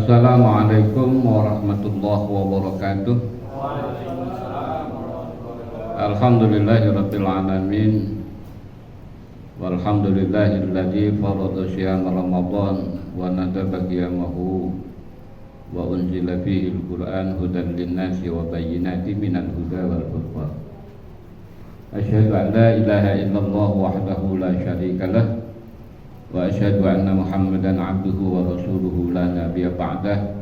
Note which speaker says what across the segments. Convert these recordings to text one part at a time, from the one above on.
Speaker 1: Assalamualaikum warahmatullahi wabarakatuh. Alhamdulillahirabbil alamin. Walhamdulillahilladzi farada syahra Ramadan wa nadaba qiyamahu wa unzila fihi al-Qur'an hudan lin-nasi wa bayyinatin minal huda wal furqan. Asyhadu an la ilaha illallah wahdahu la syarika lah wa asyhadu anna Muhammadan abduhu wa rasuluhu la nabiyya ba'dah.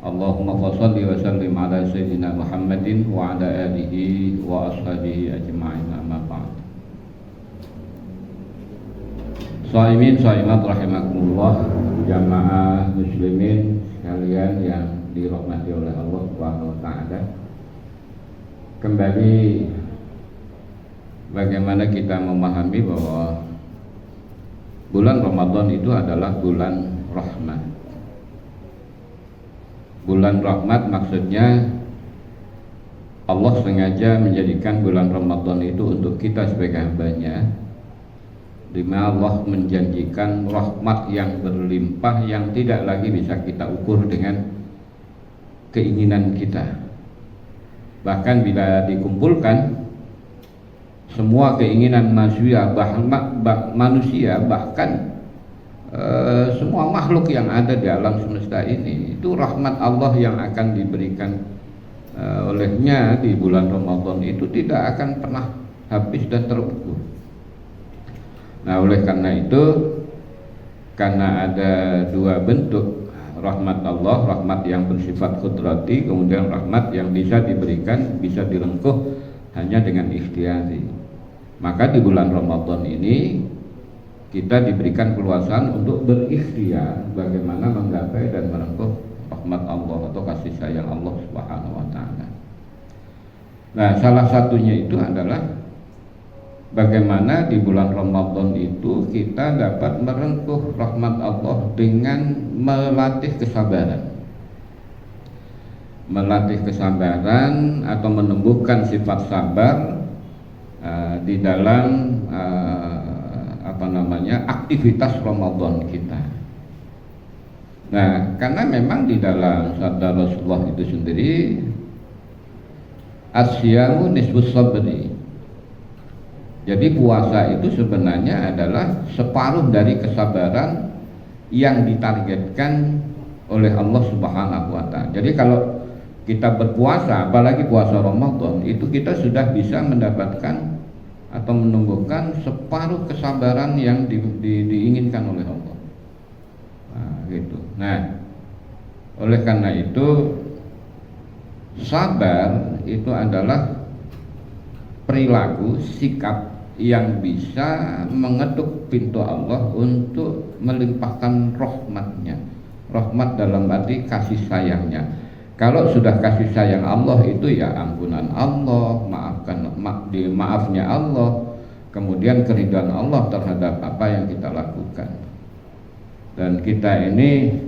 Speaker 1: Allahumma shalli wa sallim ala sayyidina Muhammadin wa ala alihi wa ashabihi ajma'in, amma ba'd. Shaimin shaimat rahimakumullah, jamaah muslimin sekalian yang dirahmati oleh Allah Subhanahu wa taala. Kembali bagaimana kita memahami bahwa bulan Ramadan itu adalah bulan rahmat. Bulan rahmat maksudnya Allah sengaja menjadikan bulan Ramadan itu untuk kita sebagai hambanya, di mana Allah menjanjikan rahmat yang berlimpah yang tidak lagi bisa kita ukur dengan keinginan kita. Bahkan bila dikumpulkan semua keinginan manusia, bahkan semua makhluk yang ada di alam semesta ini, itu rahmat Allah yang akan diberikan olehnya di bulan Ramadan itu tidak akan pernah habis dan terukur. Nah, oleh karena itu, karena ada dua bentuk rahmat Allah, rahmat yang bersifat kudrati, kemudian rahmat yang bisa diberikan, bisa direngkuh hanya dengan ikhtiari. Maka di bulan Ramadan ini kita diberikan keluasan untuk berikhtiar bagaimana menggapai dan merengkuh rahmat Allah atau kasih sayang Allah Subhanahu wa taala. Nah, salah satunya itu adalah bagaimana di bulan Ramadan itu kita dapat merengkuh rahmat Allah dengan melatih kesabaran. Melatih kesabaran atau menumbuhkan sifat sabar di dalam aktivitas Ramadan kita. Nah, karena memang di dalam sabda Rasulullah itu sendiri, asyamu nisbus sabri. Jadi puasa itu sebenarnya adalah separuh dari kesabaran yang ditargetkan oleh Allah Subhanahu wa taala. Jadi kalau kita berpuasa, apalagi puasa Ramadan, itu kita sudah bisa mendapatkan atau menumbuhkan separuh kesabaran yang diinginkan oleh Allah. Nah, gitu. Nah, oleh karena itu sabar itu adalah perilaku, sikap yang bisa mengetuk pintu Allah untuk melimpahkan rahmatnya. Rahmat dalam arti kasih sayangnya. Kalau sudah kasih sayang Allah itu ya ampunan Allah, maafnya Allah, kemudian keridhaan Allah terhadap apa yang kita lakukan. Dan kita ini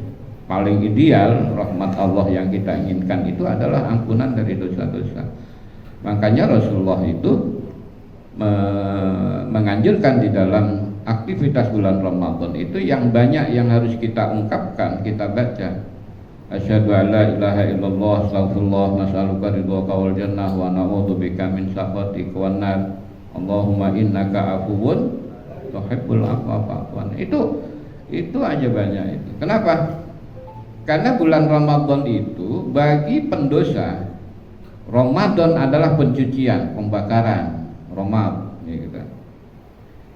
Speaker 1: paling ideal, rahmat Allah yang kita inginkan itu adalah ampunan dari dosa-dosa. Makanya Rasulullah itu menganjurkan di dalam aktivitas bulan Ramadan itu yang banyak yang harus kita ungkapkan, kita baca. Asyhadu an la ilaha illallah, astaghfirullah, nas'aluka ridhaka wal jannah wa na'udzubika min sakhatika wan nar. Allahumma innaka afuwun tuhibbul afwa fa'fu anni. Itu aja banyak itu. Kenapa? Karena bulan Ramadan itu bagi pendosa, Ramadan adalah pencucian, pembakaran, Ramadan gitu.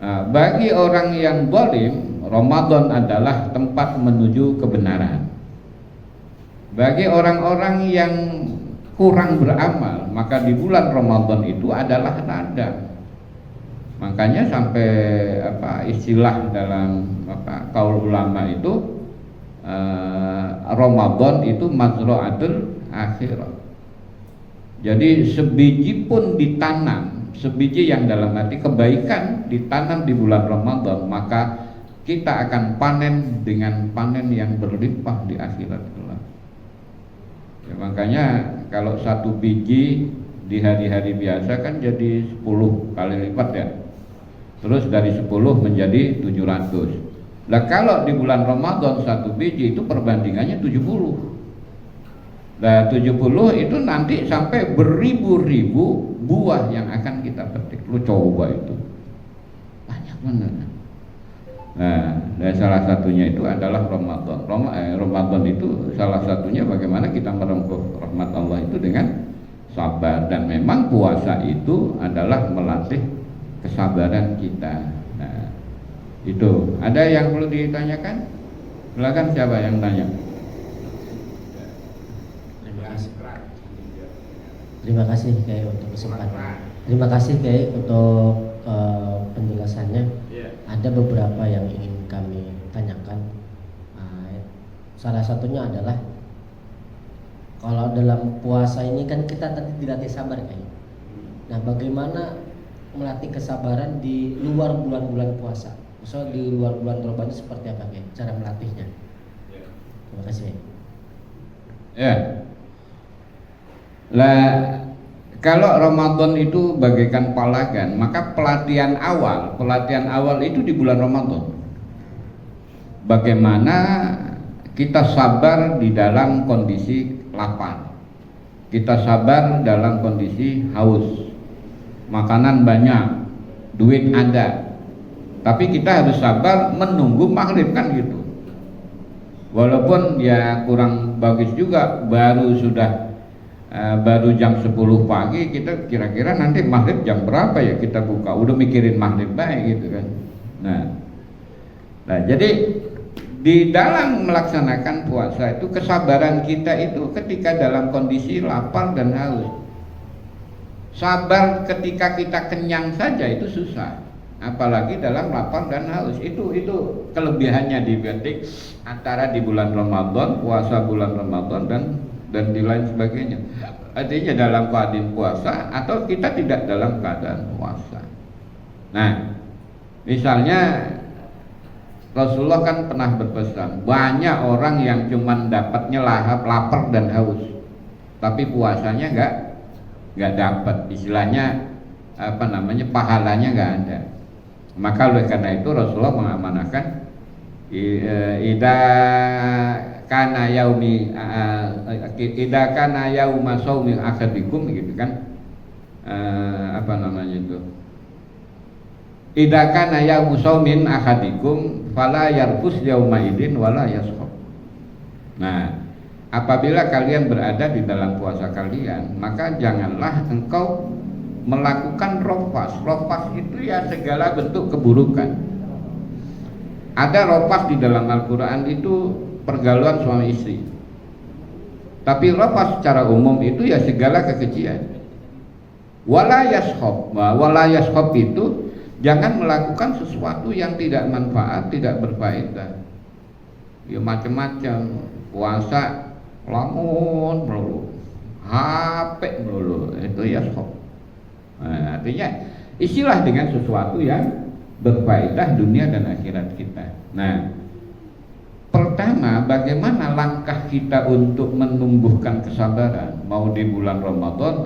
Speaker 1: Nah, bagi orang yang zalim, Ramadan adalah tempat menuju kebenaran. Bagi orang-orang yang kurang beramal, maka di bulan Ramadan itu adalah ladang. Makanya sampai istilah dalam kaul ulama itu Ramadan itu mazra'atul akhirah. Jadi sebiji pun ditanam, sebiji yang dalam arti kebaikan ditanam di bulan Ramadan, maka kita akan panen dengan panen yang berlimpah di akhirat kelak. Ya, makanya kalau satu biji di hari-hari biasa kan jadi 10 kali lipat ya. Terus dari 10 menjadi 700. Nah kalau di bulan Ramadan satu biji itu perbandingannya 70. Nah 70 itu nanti sampai beribu-ribu buah yang akan kita petik. Lu coba itu, banyak benar. Nah, dan salah satunya itu adalah Ramadan. Ramadan itu salah satunya bagaimana kita merengkuh rahmat Allah itu dengan sabar. Dan memang puasa itu adalah melatih kesabaran kita. Nah, itu ada yang perlu ditanyakan? Silakan, siapa yang tanya?
Speaker 2: Terima kasih Kiai untuk kesempatan. Terima kasih Kiai untuk penjelasannya. Ada beberapa yang ingin kami tanyakan. Salah satunya adalah kalau dalam puasa ini kan kita tadi dilatih sabar Kiai. Nah, bagaimana melatih kesabaran di luar bulan-bulan puasa? Misalnya di luar bulan Ramadan seperti apa Kiai? Cara melatihnya? Terima kasih.
Speaker 1: Ya. Lah kalau Ramadan itu bagaikan palagan, maka pelatihan awal itu di bulan Ramadan. Bagaimana kita sabar di dalam kondisi lapar, kita sabar dalam kondisi haus, makanan banyak, duit ada, tapi kita harus sabar menunggu maghrib kan gitu. Walaupun ya kurang bagus juga, baru jam 10 pagi, kita kira-kira nanti maghrib jam berapa ya kita buka, udah mikirin maghrib baik gitu kan. Nah jadi di dalam melaksanakan puasa itu kesabaran kita itu ketika dalam kondisi lapar dan haus. Sabar ketika kita kenyang saja itu susah, apalagi dalam lapar dan haus. Itu kelebihannya dibanding antara di bulan Ramadan, puasa bulan Ramadan dan di lain sebagainya. Artinya dalam keadaan puasa atau kita tidak dalam keadaan puasa. Nah, misalnya Rasulullah kan pernah berpesan, banyak orang yang cuman dapatnya lapar dan haus, tapi puasanya nggak dapat, istilahnya pahalanya nggak ada. Maka oleh karena itu Rasulullah mengamanahkan ida kana yauma shaumi akadikum gitu kan, idza kana yaumu shaumin akadikum fala yarfus yauma idin wala yashab. Nah, apabila kalian berada di dalam puasa kalian, maka janganlah engkau melakukan rofas. Rofas itu ya segala bentuk keburukan. Ada rofas di dalam Al-Quran itu pergaulan suami istri. Tapi rofas secara umum itu ya segala kekejian. Wala yashab itu jangan melakukan sesuatu yang tidak manfaat, tidak berfaedah. Ya macam-macam. Puasa lamun melulu, HP melulu, itu yashab. Nah, artinya isilah dengan sesuatu yang berfaedah dunia dan akhirat kita. Nah, pertama, bagaimana langkah kita untuk menumbuhkan kesabaran, mau di bulan Ramadan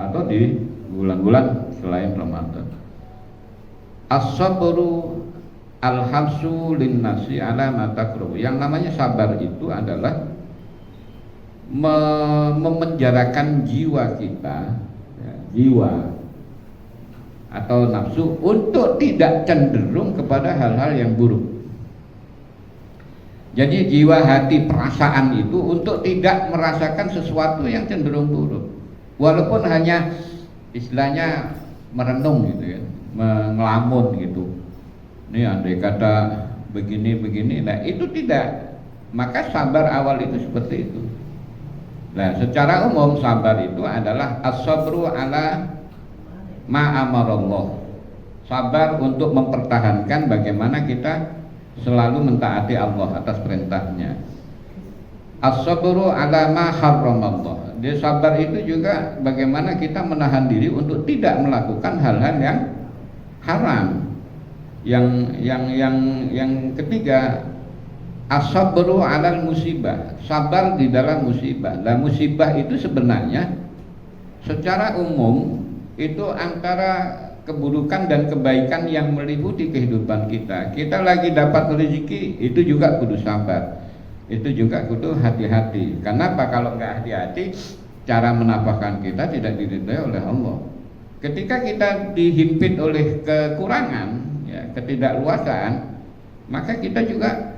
Speaker 1: atau di bulan-bulan selain Ramadan. As-sabru al-habsu linnasi ala ma takrahu. Yang namanya sabar itu adalah memenjarakan jiwa kita, ya, jiwa atau nafsu untuk tidak cenderung kepada hal-hal yang buruk. Jadi jiwa, hati, perasaan itu untuk tidak merasakan sesuatu yang cenderung buruk, walaupun hanya istilahnya merenung gitu ya, ngelamun gitu. Ini andai kata begini, nah itu tidak. Maka sabar awal itu seperti itu. Nah, secara umum sabar itu adalah as-sabru ala ma amarallah. Sabar untuk mempertahankan bagaimana kita selalu mentaati Allah atas perintahnya. As-sabru ala ma harramallah. Dia sabar itu juga bagaimana kita menahan diri untuk tidak melakukan hal-hal yang haram. Yang ketiga, as-sabru alal musibah. Sabar di dalam musibah. Nah, musibah itu sebenarnya secara umum itu antara keburukan dan kebaikan yang meliputi kehidupan kita. Kita lagi dapat rezeki, itu juga kudu sabar. Itu juga kudu hati-hati. Kenapa? Kalau nggak hati-hati, cara menafkahkan kita tidak diridhai oleh Allah. Ketika kita dihimpit oleh kekurangan, ya, ketidakluasan, maka kita juga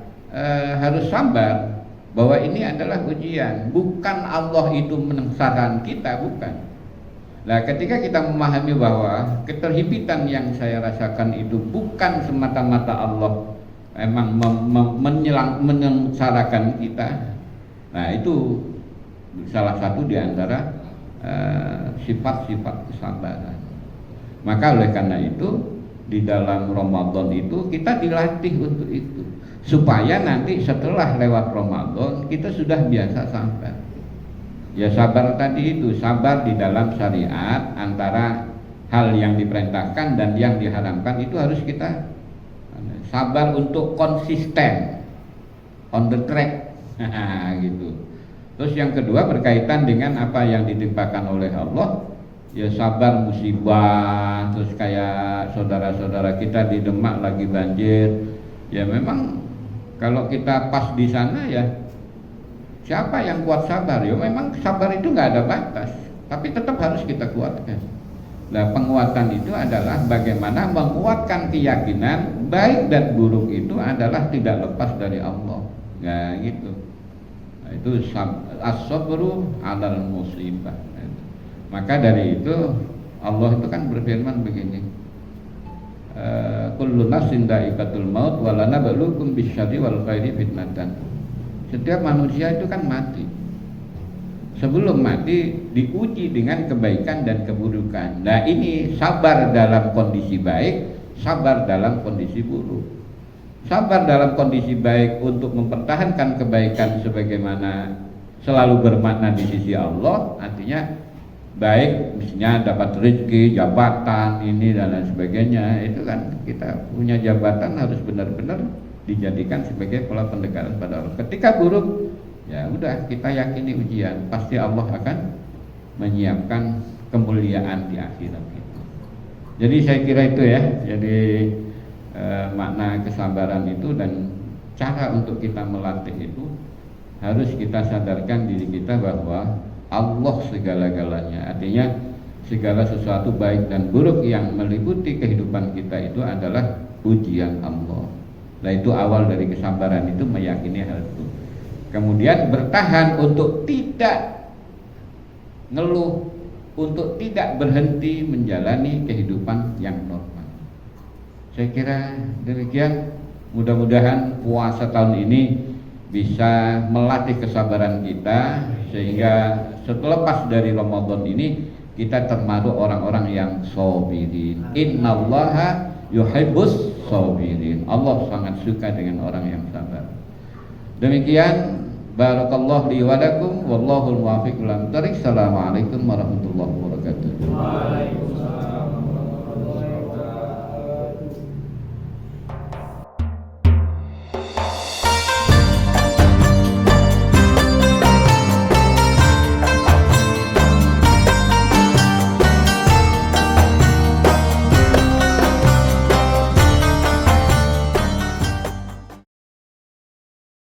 Speaker 1: harus sabar bahwa ini adalah ujian. Bukan Allah itu menengsarkan kita, bukan. Nah, ketika kita memahami bahwa keterhimpitan yang saya rasakan itu bukan semata-mata Allah emang menyengsarakan kita, nah itu salah satu di antara sifat-sifat kesabaran. Maka oleh karena itu di dalam Ramadan itu kita dilatih untuk itu, supaya nanti setelah lewat Ramadan kita sudah biasa sabar. Ya, sabar tadi itu, sabar di dalam syariat antara hal yang diperintahkan dan yang diharamkan itu harus kita sabar untuk konsisten on the track. Gitu. Terus yang kedua berkaitan dengan apa yang ditimpakan oleh Allah, ya sabar musibah. Terus kayak saudara-saudara kita di Demak lagi banjir, ya memang kalau kita pas di sana, ya siapa yang kuat sabar? Ya memang sabar itu nggak ada batas, tapi tetap harus kita kuatkan. Nah, penguatan itu adalah bagaimana menguatkan keyakinan baik dan buruk itu adalah tidak lepas dari Allah. Nah, gitu. Nah, itu as-sabru 'alal musibah. Maka dari itu Allah itu kan berfirman begini, kullu nafsin dha'iqatul maut wa lanabluukum bisyarri wal khairi fitnatan. Setiap manusia itu kan mati. Sebelum mati diuji dengan kebaikan dan keburukan. Nah, ini sabar dalam kondisi baik, sabar dalam kondisi buruk. Sabar dalam kondisi baik untuk mempertahankan kebaikan sebagaimana selalu bermakna di sisi Allah, artinya baik, misalnya dapat rezeki, jabatan ini dan lain sebagainya. Itu kan kita punya jabatan harus benar-benar dijadikan sebagai pola pendekatan pada Allah. Ketika buruk, ya udah, kita yakini ujian, pasti Allah akan menyiapkan kemuliaan di akhirat itu. Jadi saya kira itu ya, jadi makna kesabaran itu dan cara untuk kita melatih itu harus kita sadarkan diri kita bahwa Allah segala-galanya, artinya segala sesuatu baik dan buruk yang meliputi kehidupan kita itu adalah ujian Allah. Nah, itu awal dari kesabaran itu meyakini hal itu. Kemudian bertahan untuk tidak ngeluh, untuk tidak berhenti menjalani kehidupan yang normal. Saya kira demikian. Mudah-mudahan puasa tahun ini bisa melatih kesabaran kita sehingga selepas dari Ramadan ini kita termasuk orang-orang yang sabirin. Innallaha yuhibbus sabirin. Allah sangat suka dengan orang yang sabar. Demikian, barakallahu li wa lakum, wallahu al-muwaffiq ila thariq. Assalamualaikum warahmatullahi wabarakatuh.